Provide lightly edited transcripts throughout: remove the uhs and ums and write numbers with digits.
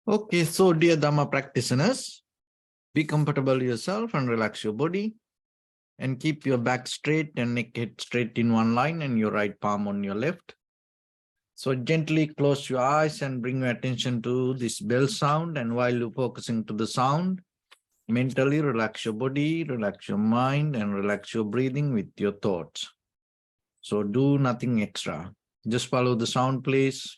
Okay, so dear Dharma practitioners, be comfortable yourself and relax your body and keep your back straight and neck head straight in one line and your right palm on your left. So gently close your eyes and bring your attention to this bell sound, and while you're focusing to the sound, mentally relax your body, relax your mind, and relax your breathing with your thoughts. So do nothing extra. Just follow the sound, please.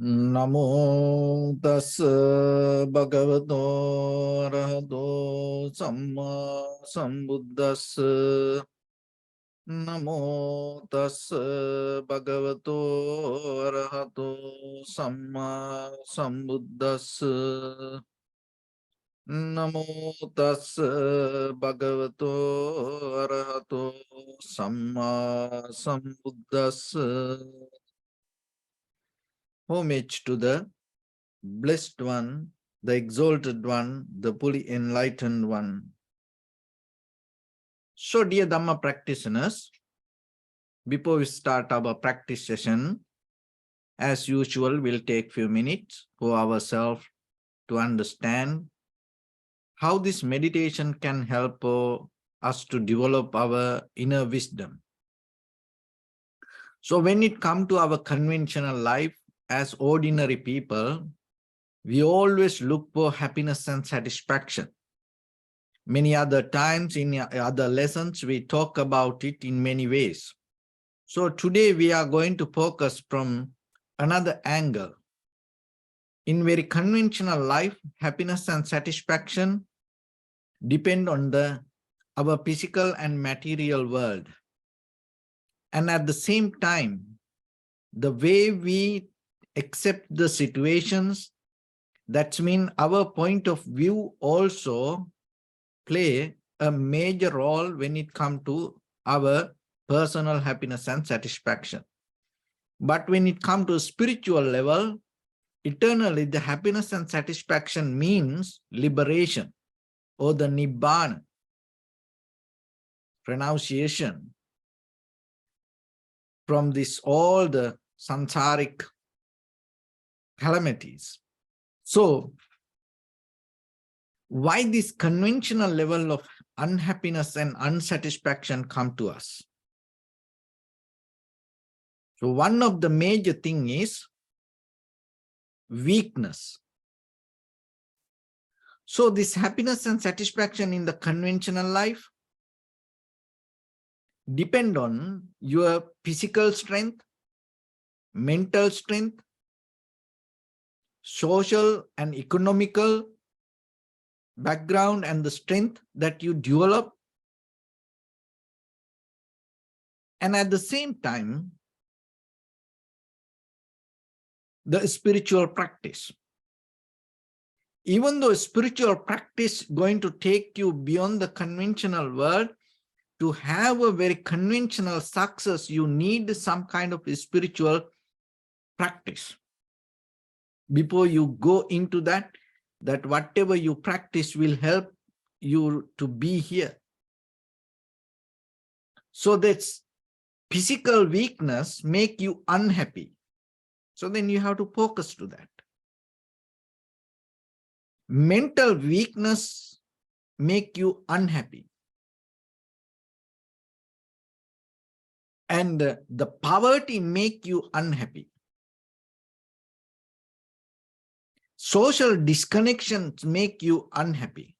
Namo tassa bhagavato arahato samma sambuddhassa. Namo tassa bhagavato arahato samma sambuddhassa. Namo tassa bhagavato arahato samma sambuddhassa. Homage to the Blessed One, the Exalted One, the fully enlightened One. So, dear Dhamma practitioners, before we start our practice session, as usual, we'll take few minutes for ourselves to understand how this meditation can help us to develop our inner wisdom. So, when it comes to our conventional life as ordinary people, we always look for happiness and satisfaction. Many other times in other lessons, we talk about it in many ways. So today we are going to focus from another angle. In very conventional life, happiness and satisfaction depend on our physical and material world. And at the same time, the way we accept the situations, that means our point of view also play a major role when it comes to our personal happiness and satisfaction. But when it comes to spiritual level, eternally the happiness and satisfaction means liberation or the nibbana, renunciation from all the samsaric calamities. So why this conventional level of unhappiness and unsatisfaction come to us? So one of the major thing is weakness. So this happiness and satisfaction in the conventional life depend on your physical strength, mental strength, social and economical background, and the strength that you develop. And at the same time, the spiritual practice. Even though spiritual practice going to take you beyond the conventional world, to have a very conventional success, you need some kind of spiritual practice. Before you go into that whatever you practice will help you to be here. So that's physical weakness make you unhappy. So then you have to focus to that. Mental weakness make you unhappy. And the poverty make you unhappy. Social disconnections make you unhappy.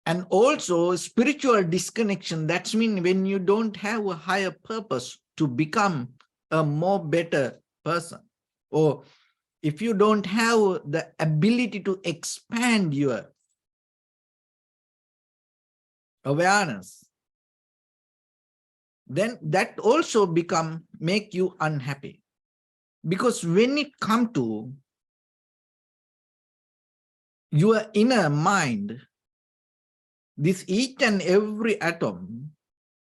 And also spiritual disconnection, that means when you don't have a higher purpose to become a more better person, or if you don't have the ability to expand your awareness, then that also make you unhappy. Because when it comes to your inner mind, this each and every atom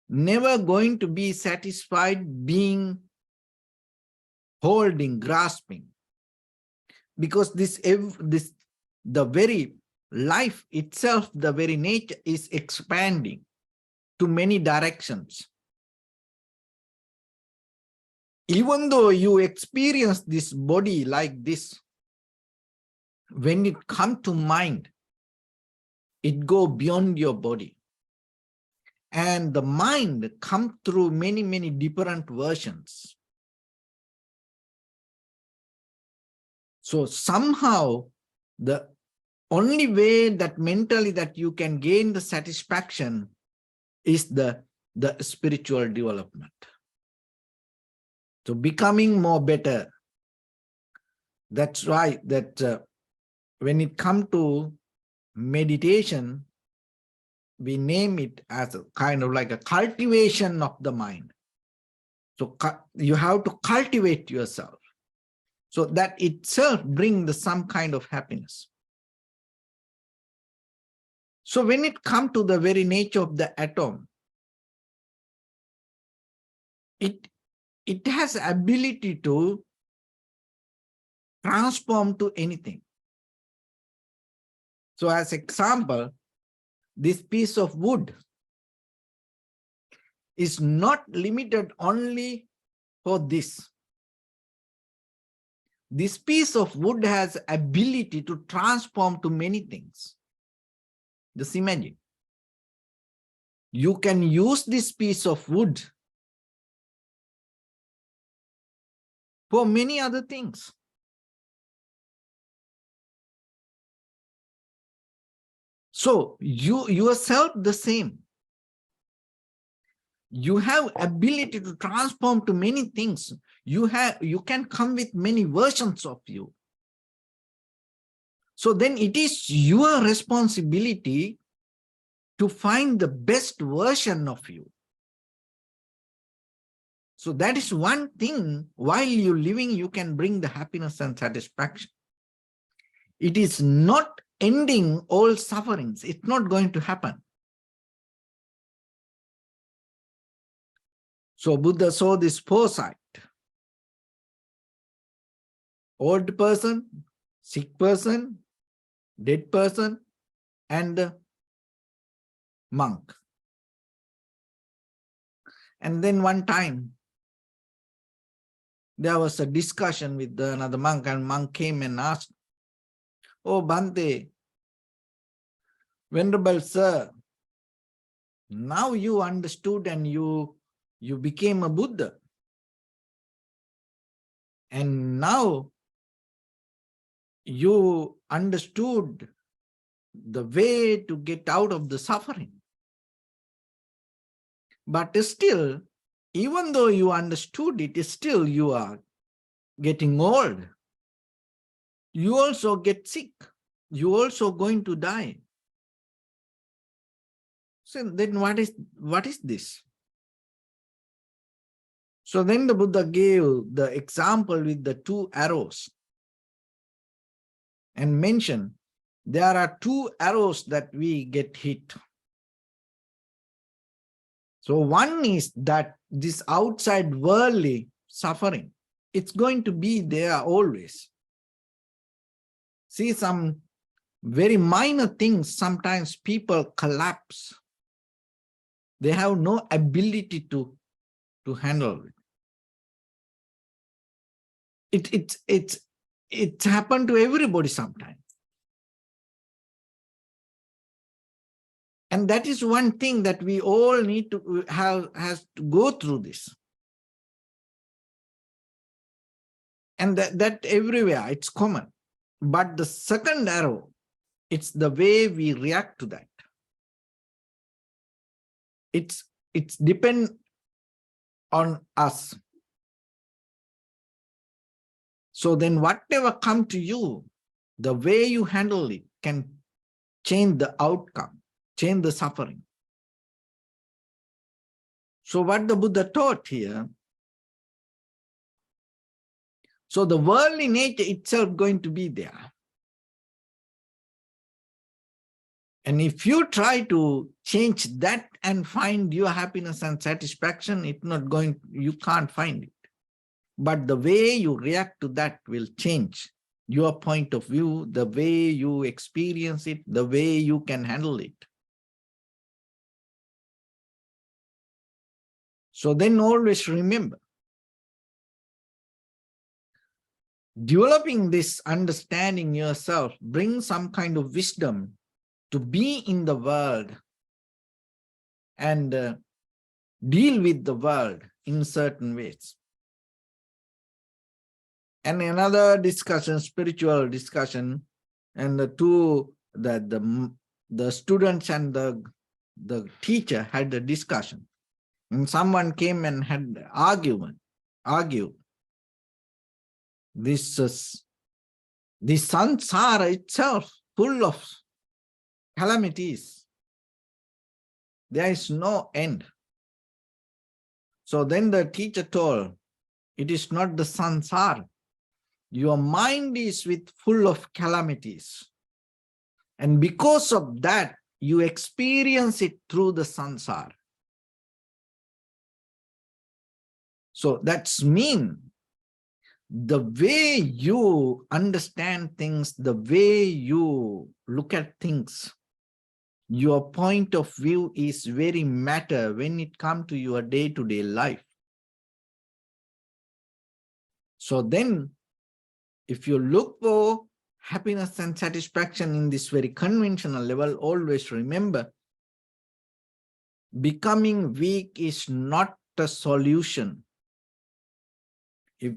never going to be satisfied being holding, grasping. Because the very life itself, the very nature is expanding to many directions. Even though you experience this body like this, when it comes to mind, it goes beyond your body. And the mind comes through many, many different versions. So somehow, the only way that mentally that you can gain the satisfaction is the spiritual development. So becoming more better. That's why that when it comes to meditation, we name it as a kind of like a cultivation of the mind. So you have to cultivate yourself. So that itself brings some kind of happiness. So when it comes to the very nature of the atom, it has ability to transform to anything. So as example, this piece of wood is not limited only for this. This piece of wood has ability to transform to many things. Just imagine. You can use this piece of wood for many other things. So you yourself the same. You have ability to transform to many things. You can come with many versions of you. So then it is your responsibility to find the best version of you. So that is one thing, while you're living, you can bring the happiness and satisfaction. It is not ending all sufferings. It's not going to happen. So Buddha saw this foresight. Old person, sick person, dead person, and the monk. And then one time, there was a discussion with another monk, and monk came and asked, "Oh, Bhante, Venerable Sir, now you understood and you became a Buddha. And now you understood the way to get out of the suffering. But still, even though you understood it, still you are getting old. You also get sick. You also going to die. So then what is this? So then the Buddha gave the example with the two arrows and mentioned there are two arrows that we get hit. So one is that this outside worldly suffering, it's going to be there always. See, some very minor things, sometimes people collapse. They have no ability to handle it. It's happened to everybody sometimes. And that is one thing that we all need to has to go through this. And that everywhere, it's common. But the second arrow, it's the way we react to that. It's depend on us. So then whatever come to you, the way you handle it can change the outcome, change the suffering. So what the Buddha taught here, so the worldly nature itself going to be there. And if you try to change that and find your happiness and satisfaction, it's not going, you can't find it. But the way you react to that will change your point of view, the way you experience it, the way you can handle it. So then always remember, developing this understanding yourself brings some kind of wisdom to be in the world and deal with the world in certain ways. And another discussion, spiritual discussion, and the students and the teacher had a discussion, and someone came and had argued. This samsara itself full of calamities. There is no end. So then the teacher told, it is not the samsara. Your mind is full of calamities. And because of that, you experience it through the samsara. So that's mean the way you understand things, the way you look at things, your point of view is very matter when it comes to your day-to-day life. So then, if you look for happiness and satisfaction in this very conventional level, always remember, becoming weak is not a solution. If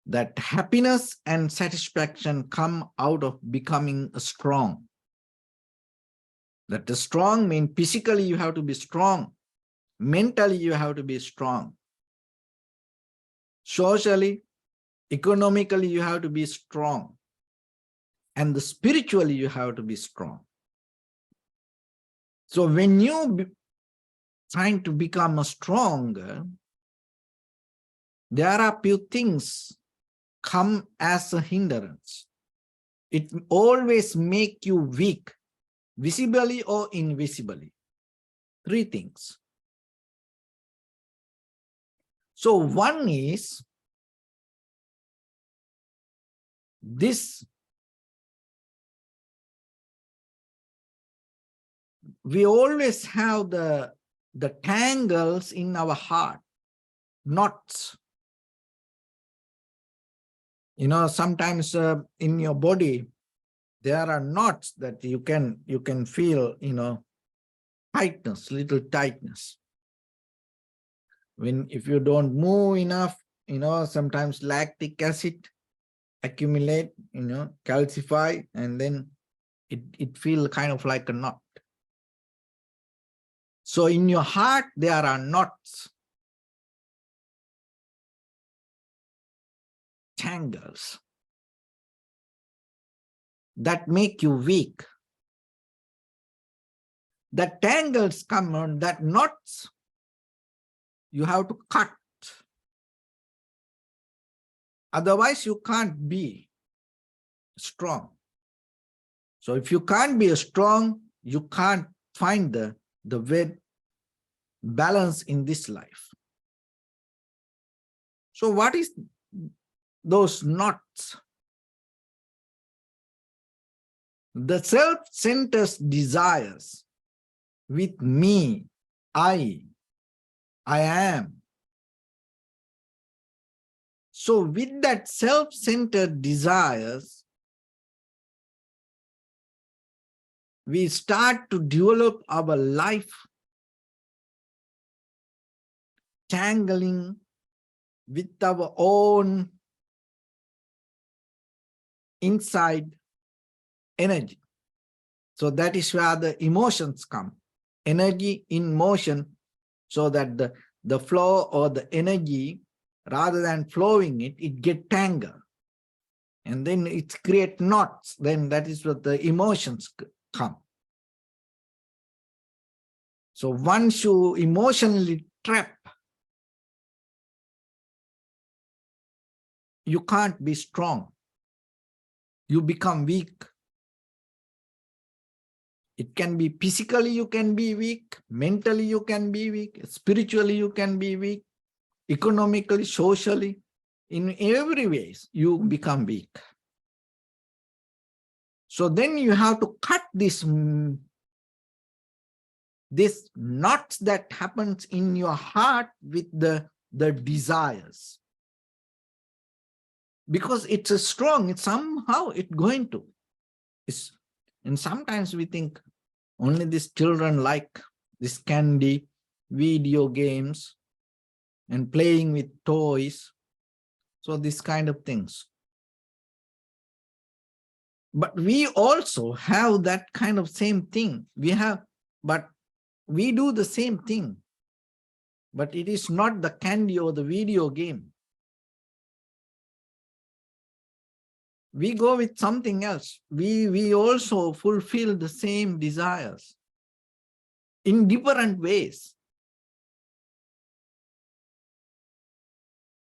that happiness and satisfaction come out of becoming strong. That the strong means physically you have to be strong, mentally you have to be strong, socially, economically you have to be strong, and spiritually you have to be strong. So when you trying to become stronger, there are few things come as a hindrance. It always make you weak, visibly or invisibly. 3 things. So one is this, we always have the tangles in our heart, knots. You know, sometimes in your body, there are knots that you can feel, you know, tightness, little tightness. If you don't move enough, you know, sometimes lactic acid accumulate, you know, calcify, and then it feels kind of like a knot. So in your heart, there are knots, tangles that make you weak. That tangles come on, that knots you have to cut. Otherwise, you can't be strong. So if you can't be strong, you can't find the way balance in this life. So what is those knots? The self-centered desires with me, I am. So with that self-centered desires, we start to develop our life tangling with our own inside energy. So that is where the emotions come. Energy in motion, so that the flow or the energy, rather than flowing it get tangled. And then it creates knots. Then that is what the emotions come. So once you emotionally trap you can't be strong. You become weak. It can be physically you can be weak, mentally you can be weak, spiritually you can be weak, economically, socially, in every ways you become weak. So then you have to cut this knots that happens in your heart with the desires. Because it's a strong, it's somehow it's going to. And sometimes we think only these children like this candy, video games, and playing with toys. So this kind of things. But we also have that kind of same thing. But we do the same thing. But it is not the candy or the video game. We go with something else. We also fulfill the same desires in different ways.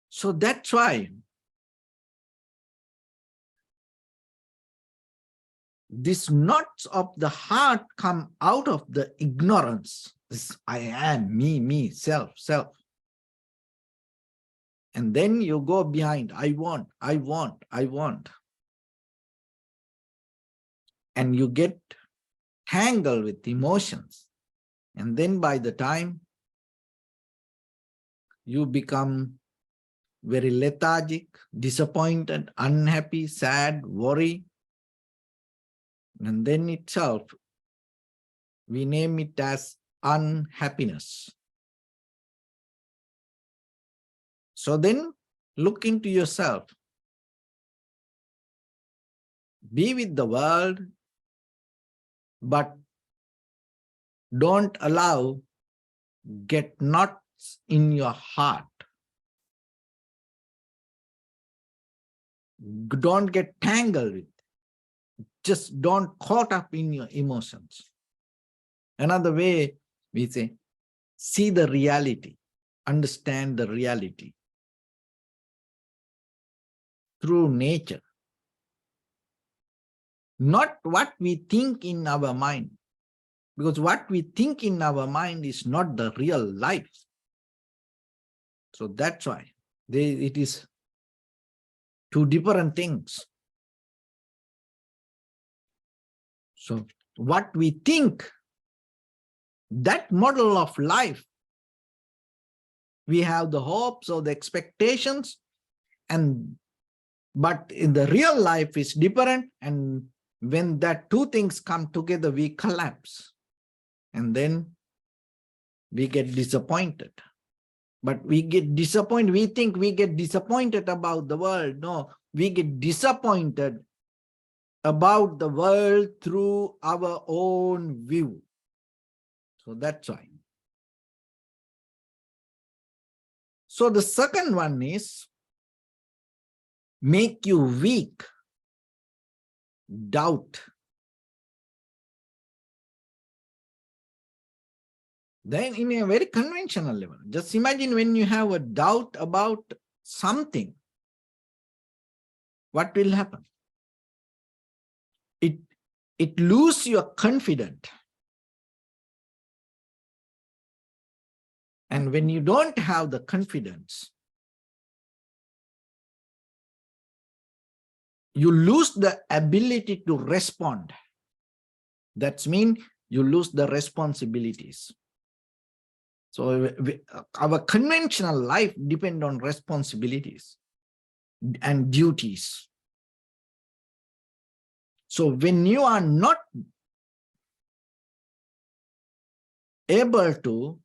So that's why these knots of the heart come out of the ignorance. This I am, me, self. And then you go behind, I want. And you get tangled with emotions. And then by the time you become very lethargic, disappointed, unhappy, sad, worry, and then itself, we name it as unhappiness. So then look into yourself. Be with the world, but don't allow get knots in your heart. Don't get tangled with. Just don't caught up in your emotions. Another way we say, see the reality, understand the reality through nature. Not what we think in our mind, because what we think in our mind is not the real life. So that's why it is two different things. So what we think, that model of life, we have the hopes or the expectations, but in the real life is different, and when that two things come together, we collapse. And then we get disappointed. But we get disappointed. We think we get disappointed about the world. No, we get disappointed about the world through our own view. So that's why. So the second one is make you weak, doubt. Then in a very conventional level, just imagine when you have a doubt about something, what will happen? It loses your confidence. And when you don't have the confidence, you lose the ability to respond. That means you lose the responsibilities. So our conventional life depends on responsibilities and duties. So when you are not able to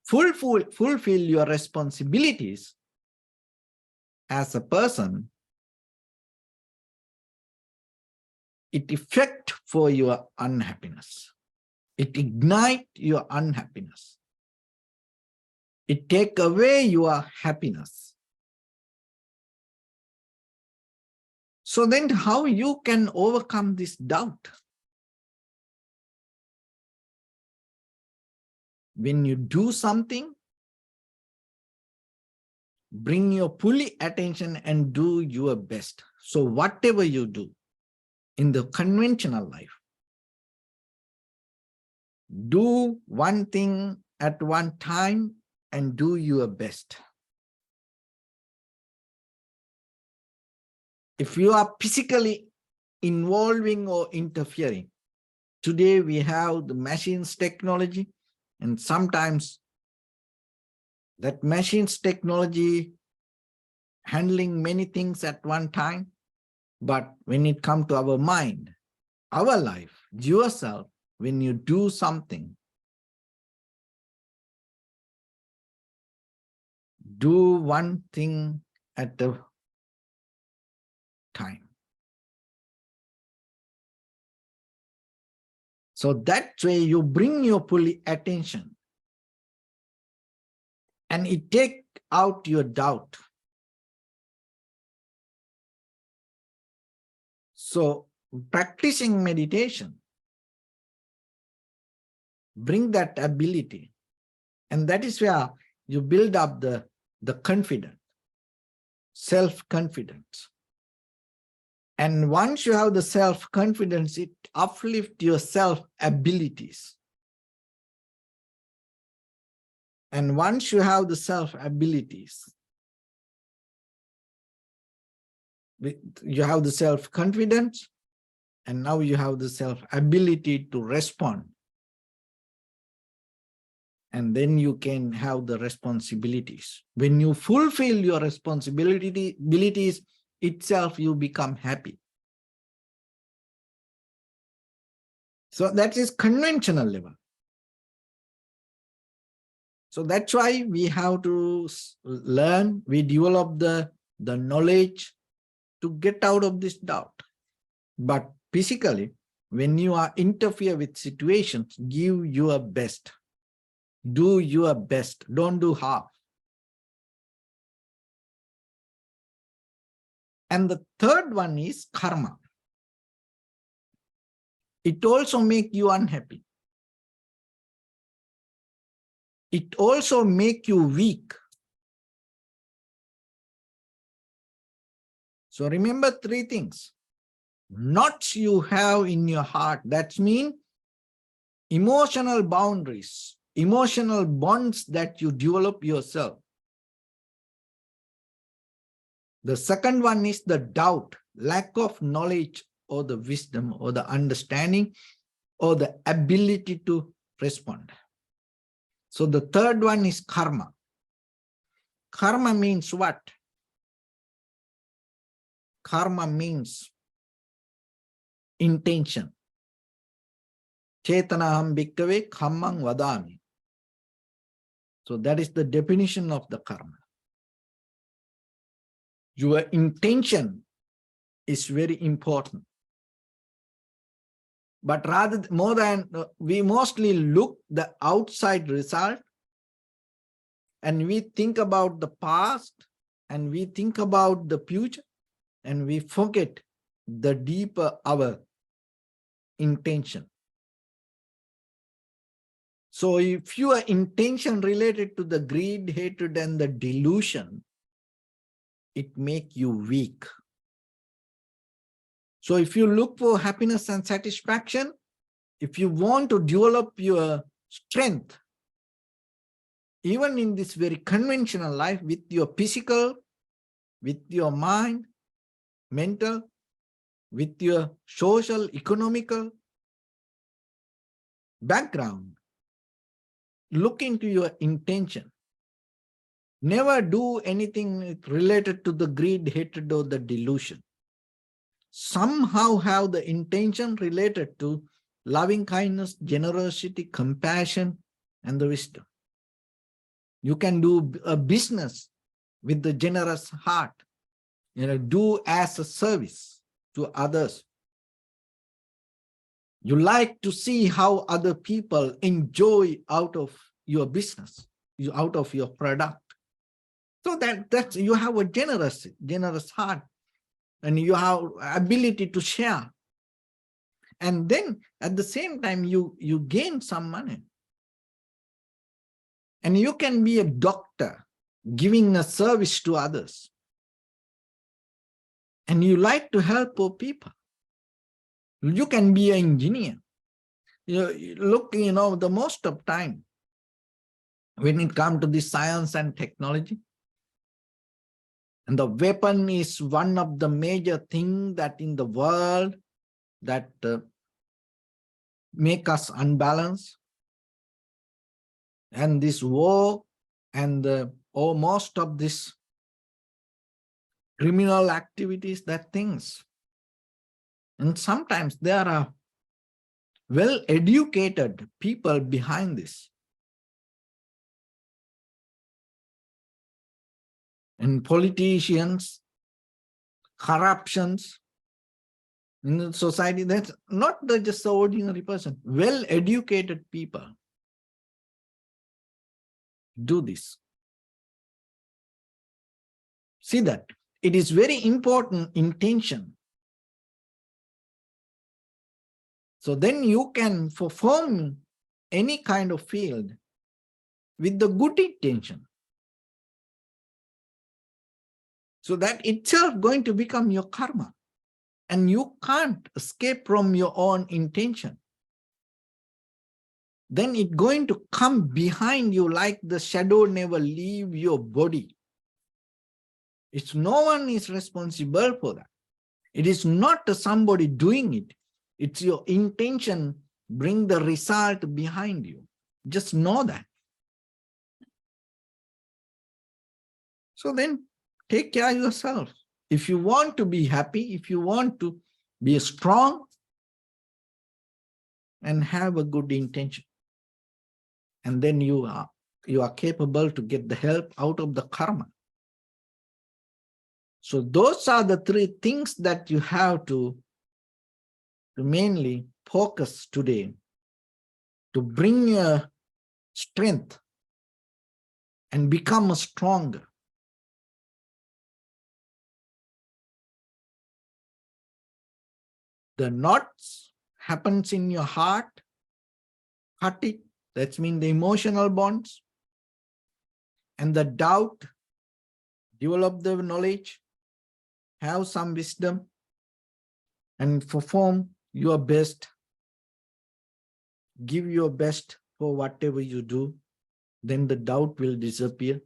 fulfill your responsibilities as a person, it affects for your unhappiness. It ignites your unhappiness. It takes away your happiness. So then how you can overcome this doubt? When you do something, bring your fully attention and do your best. So whatever you do in the conventional life, do one thing at one time and do your best. If you are physically involving or interfering, today we have the machines technology, and sometimes that machines technology handling many things at one time. But when it comes to our mind, our life, yourself, when you do something, do one thing at a time. So that way you bring your fully attention and it take out your doubt. So practicing meditation, bring that ability, and that is where you build up the confidence, self-confidence. And once you have the self-confidence, it uplifts your self-abilities. And once you have the self-abilities, you have the self-confidence, and now you have the self-ability to respond. And then you can have the responsibilities. When you fulfill your responsibilities itself, you become happy. So that is conventional level. So that's why we have to learn, we develop the knowledge to get out of this doubt. But physically, when you are interfere with situations, give your best. Do your best. Don't do half. And the third one is karma. It also makes you unhappy. It also makes you weak. So remember three things. Knots you have in your heart, that means emotional boundaries, emotional bonds that you develop yourself. The second one is the doubt, lack of knowledge or the wisdom or the understanding or the ability to respond. So the third one is karma. Karma means what? Karma means intention. Chetanaham bhikkhave kammang vadami. So that is the definition of the karma. Your intention is very important. But rather, more than, we mostly look the outside result and we think about the past and we think about the future and we forget the deeper our intention. So if your intention related to the greed, hatred, and the delusion, it makes you weak. So if you look for happiness and satisfaction, if you want to develop your strength, even in this very conventional life, with your physical, with your mind, mental, with your social, economical background, look into your intention. Never do anything related to the greed, hatred, or the delusion. Somehow have the intention related to loving kindness, generosity, compassion, and the wisdom. You can do a business with the generous heart. Do as a service to others. You like to see how other people enjoy out of your business, out of your product. So that's you have a generous heart, and you have ability to share. And then at the same time, you gain some money. And you can be a doctor giving a service to others, and you like to help poor people. You can be an engineer. Look, the most of time, when it comes to this science and technology, and the weapon is one of the major things that in the world that make us unbalanced. And this war and most of this criminal activities, that things. And sometimes there are well-educated people behind this. And politicians, corruptions in the society, that's not just the ordinary person. Well-educated people do this. See that. It is very important intention. So then you can perform any kind of field with the good intention. So that itself going to become your karma. And you can't escape from your own intention. Then it's going to come behind you like the shadow never leave your body. It's no one is responsible for that. It is not somebody doing it. It's your intention bring the result behind you. Just know that. So then take care of yourself. If you want to be happy, if you want to be strong and have a good intention, and then you are capable to get the help out of the karma. So those are the three things that you have to mainly focus today to bring your strength and become stronger. The knots happens in your heart, cut it, that means the emotional bonds, and the doubt, develop the knowledge, have some wisdom, and perform your best, give your best for whatever you do, then the doubt will disappear.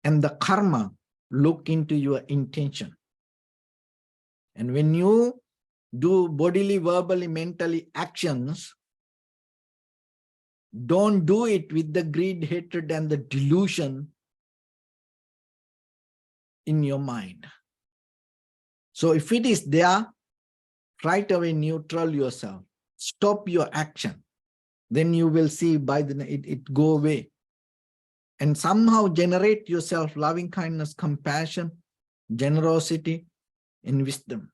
And the karma, look into your intention. And when you do bodily, verbally, mentally actions, don't do it with the greed, hatred, and the delusion in your mind. So if it is there, right away neutral yourself. Stop your action. Then you will see by it go away. And somehow generate yourself loving kindness, compassion, generosity, and wisdom.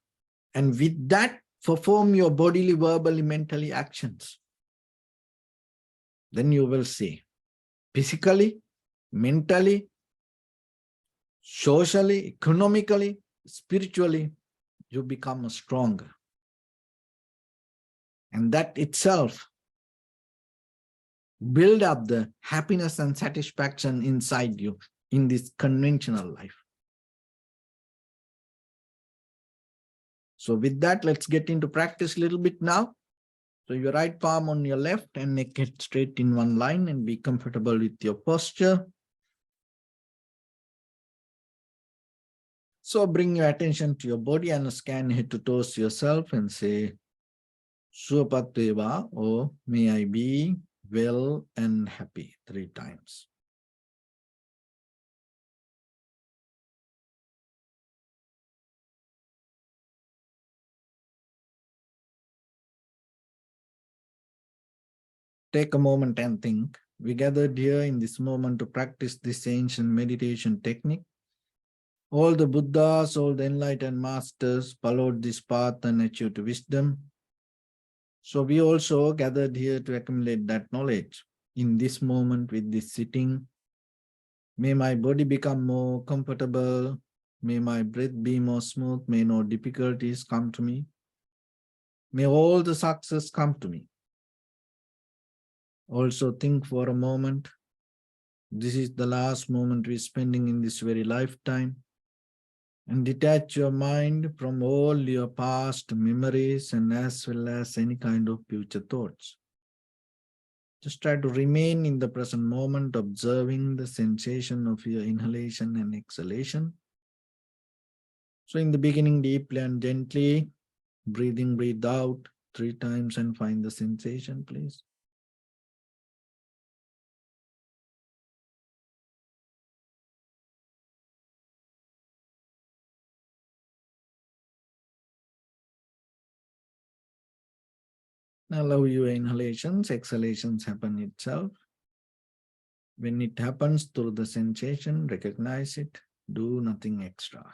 And with that, perform your bodily, verbally, mentally actions. Then you will see physically, mentally, socially, economically, spiritually, you become stronger. And that itself build up the happiness and satisfaction inside you in this conventional life. So with that, let's get into practice a little bit now. So your right palm on your left and neck it straight in one line and be comfortable with your posture. So bring your attention to your body and scan head to toes yourself and say, Suapateva, or may I be well and happy 3 times. Take a moment and think. We gathered here in this moment to practice this ancient meditation technique. All the Buddhas, all the enlightened masters followed this path and achieved wisdom. So we also gathered here to accumulate that knowledge. In this moment with this sitting, may my body become more comfortable. May my breath be more smooth. May no difficulties come to me. May all the success come to me. Also think for a moment This is the last moment we're spending in this very lifetime. And detach your mind from all your past memories and as well as any kind of future thoughts. Just try to remain in the present moment, observing the sensation of your inhalation and exhalation. So in the beginning, deeply and gently, breathe in, breathe out 3 times and find the sensation, please. Now allow your inhalations, exhalations happen itself. When it happens through the sensation, recognize it, do nothing extra.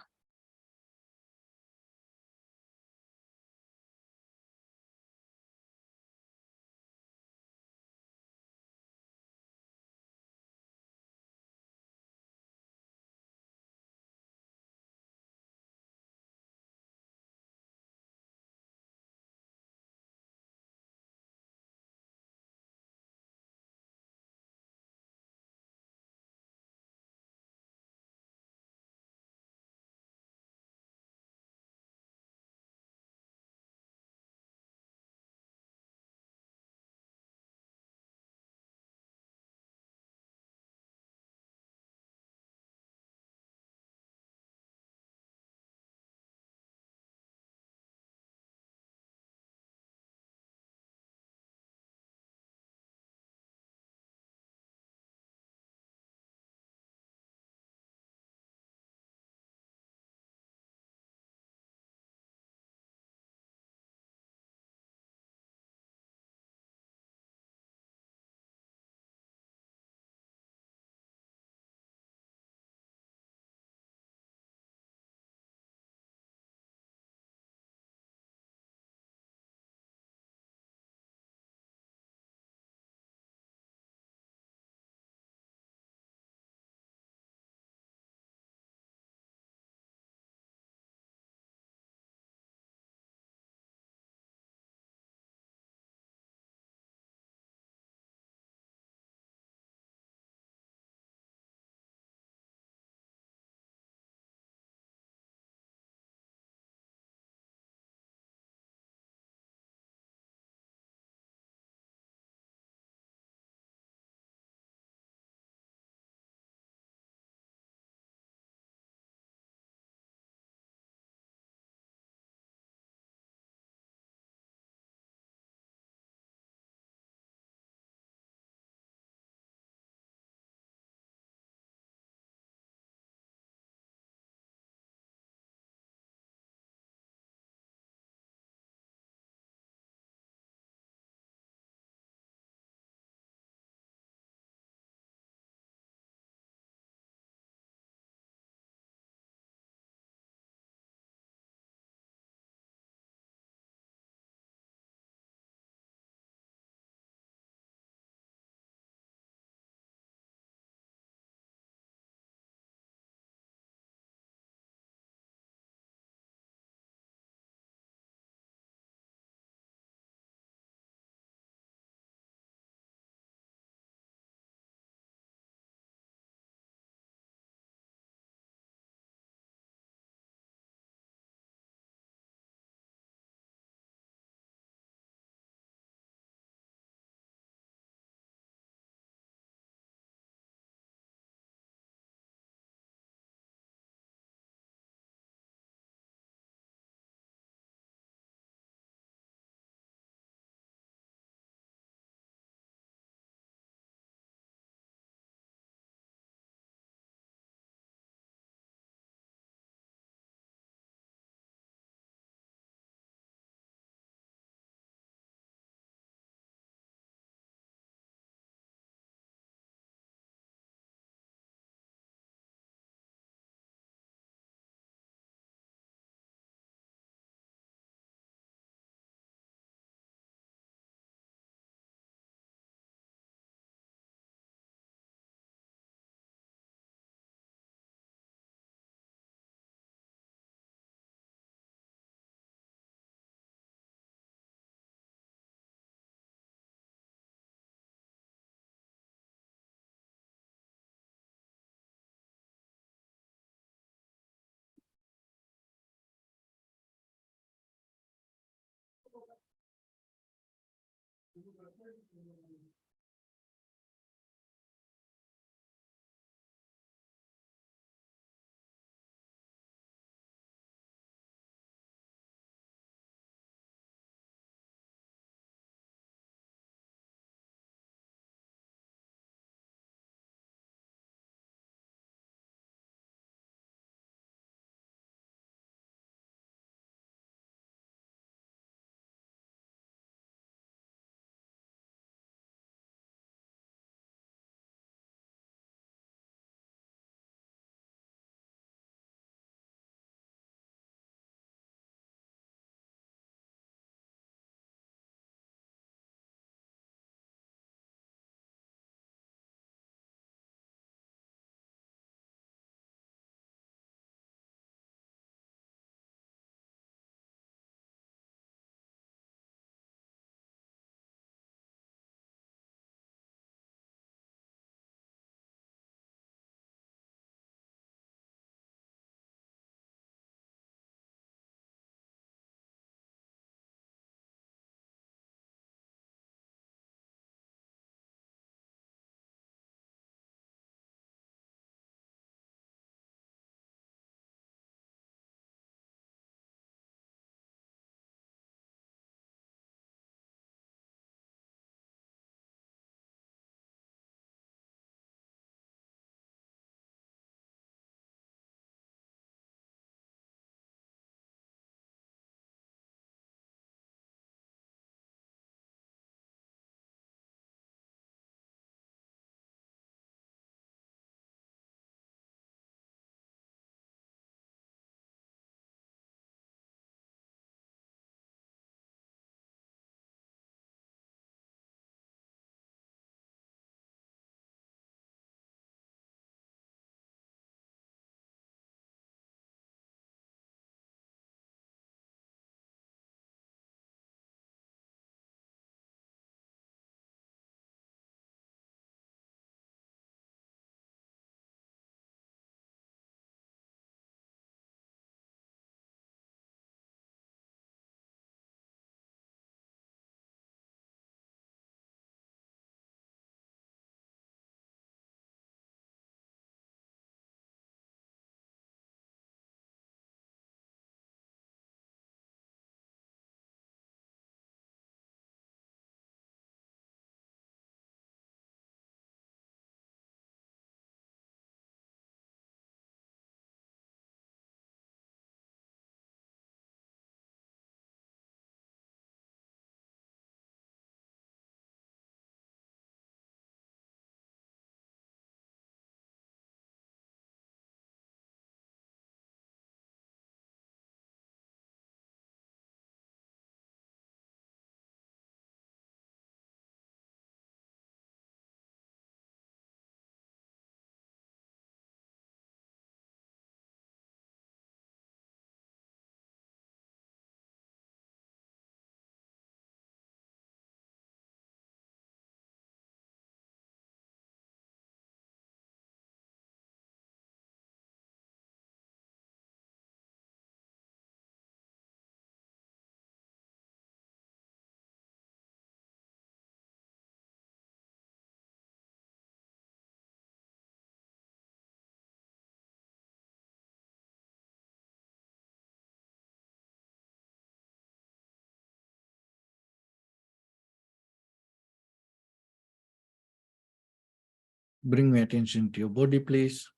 Bring your attention to your body, please.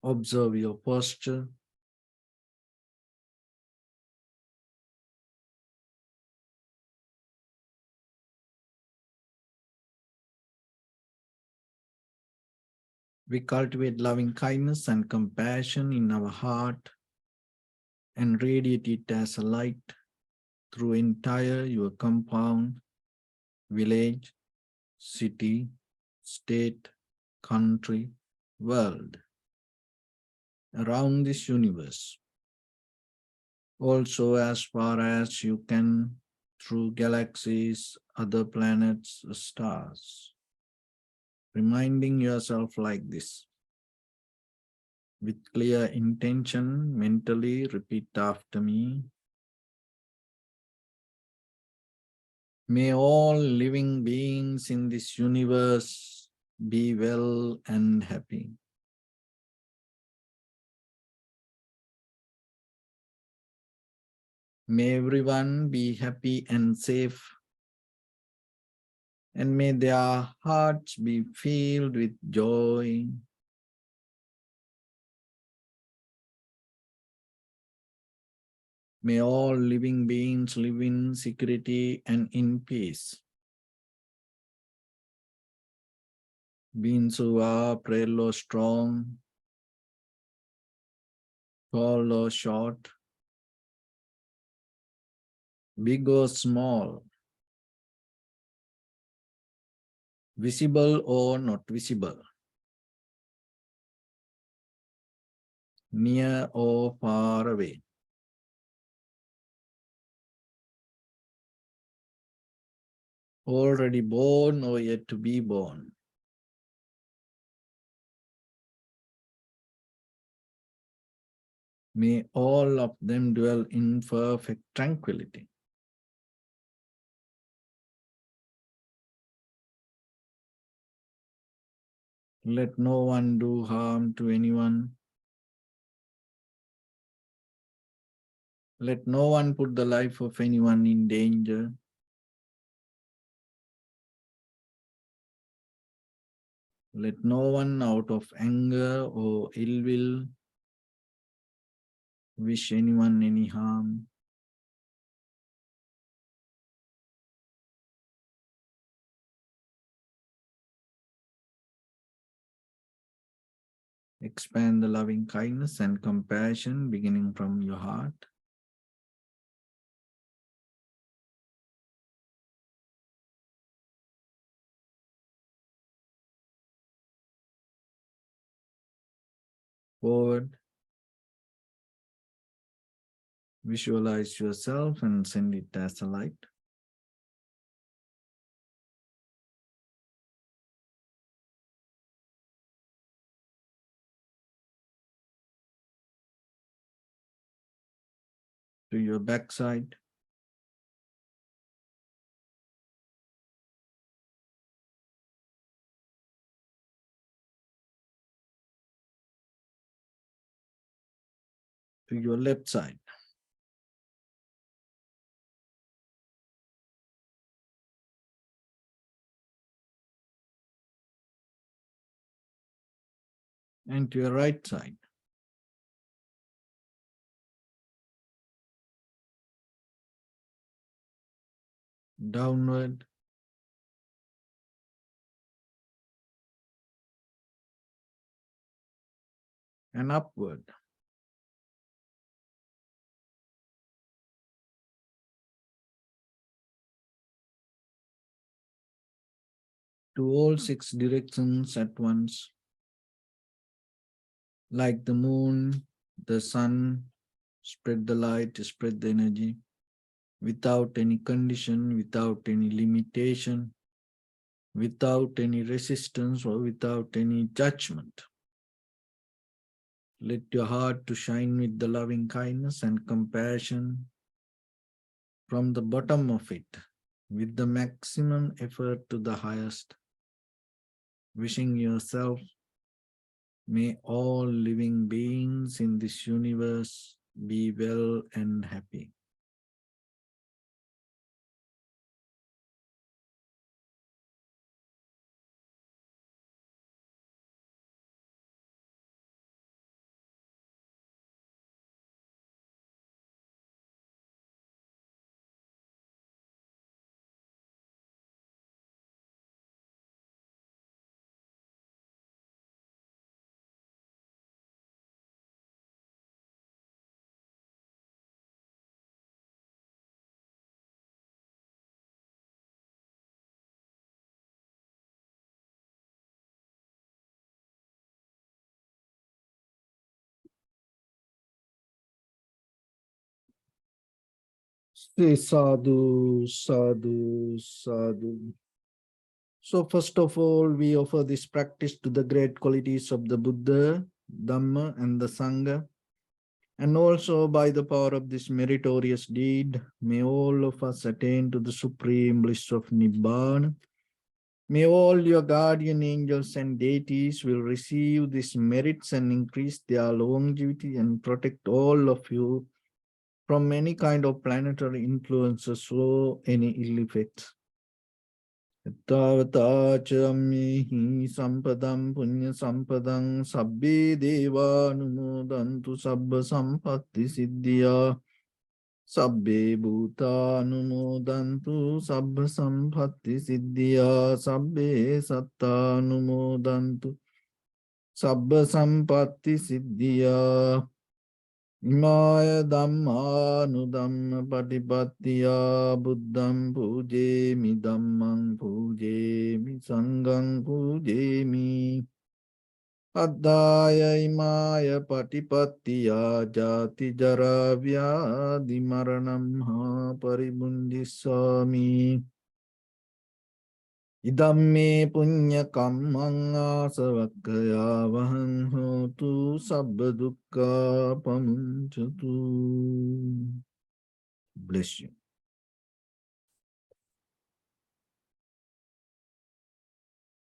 Observe your posture. We cultivate loving kindness and compassion in our heart and radiate it as a light through entire your compound, village, city, state, country, world, around this universe. Also as far as you can through galaxies, other planets, stars. Reminding yourself like this. With clear intention, mentally repeat after me. May all living beings in this universe be well and happy. May everyone be happy and safe, and may their hearts be filled with joy. May all living beings live in security and in peace. Beings who are frail or strong, tall or short, big or small, visible or not visible, near or far away. Already born or yet to be born. May all of them dwell in perfect tranquility. Let no one do harm to anyone. Let no one put the life of anyone in danger. Let no one out of anger or ill will wish anyone any harm. Expand the loving kindness and compassion beginning from your heart. Forward. Visualize yourself and send it as a light. To your backside. To your left side. And to your right side. Downward. And upward. To all 6 directions at once. Like the moon, the sun, spread the light, spread the energy, without any condition, without any limitation, without any resistance or without any judgment. Let your heart to shine with the loving kindness and compassion from the bottom of it, with the maximum effort to the highest. Wishing yourself, may all living beings in this universe be well and happy. Say sadhu, sadhu, sadhu. So first of all, we offer this practice to the great qualities of the Buddha, Dhamma, and the Sangha. And also by the power of this meritorious deed, may all of us attain to the supreme bliss of Nibbana. May all your guardian angels and deities will receive these merits and increase their longevity and protect all of you from any kind of planetary influences or any ill effects. Tavata chammihi sampadam punya sampadam sabbe deva numodantu sabba sampatti siddhya sabbe bhuta numodantu sabba sampatti siddhya sabbe satta numodantu sabba sampatti siddhya Imaya Dhamma Nudhamma Patipattiya Buddham Pujemi Dhammam Pujemi Sangham Pujemi Addhaya Imaya Patipattiya Jati Jara Vyadhi Maranam Ha Paribundhisami Idamme punya kammang asavakkaya vahang hotu sabba dukkha pamuncatu. Bless you.